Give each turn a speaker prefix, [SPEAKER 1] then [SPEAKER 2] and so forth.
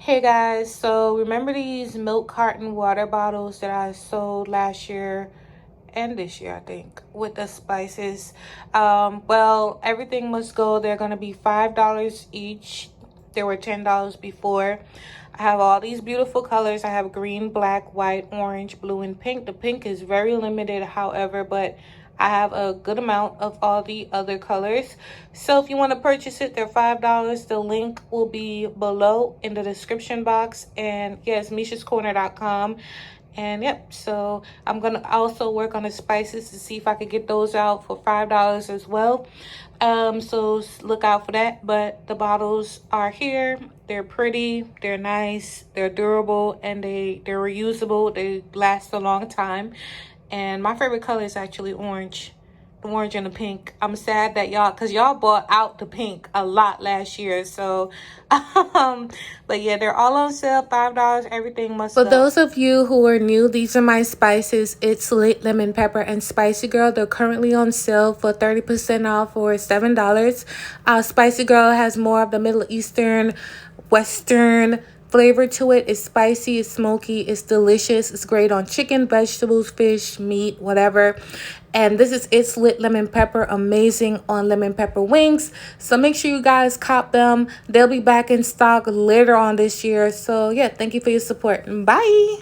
[SPEAKER 1] Hey guys, so remember these milk carton water bottles that I sold last year and this year, I think, with the spices? Well, everything must go. They're going to be $5 each. They were $10 before. I have all these beautiful colors. I have green, black, white, orange, blue, and pink. The pink is very limited, however, but I have a good amount of all the other colors. So if you want to purchase it, they're $5. The link will be below in the description box. And yes, MishaScorner.com. And yep, so I'm gonna also work on the spices to see if I could get those out for $5 as well. So look out for that. But the bottles are here. They're pretty, they're nice, they're durable, and they're reusable. They last a long time. And my favorite color is actually orange. The orange and the pink. I'm sad that y'all bought out the pink a lot last year. So but yeah, they're all on sale, $5. Everything must go. For those of you who are new, these are my spices. It's Lit Lemon Pepper and Spicy Girl. They're currently on sale for 30% off for $7. Spicy Girl has more of the Middle Eastern, Western flavor to it. It's spicy, it's smoky, it's delicious. It's great on chicken, vegetables, fish, meat, whatever. And this is It's Lit Lemon Pepper, amazing on lemon pepper wings. So make sure you guys cop them. They'll be back in stock later on this year. So yeah, thank you for your support. Bye.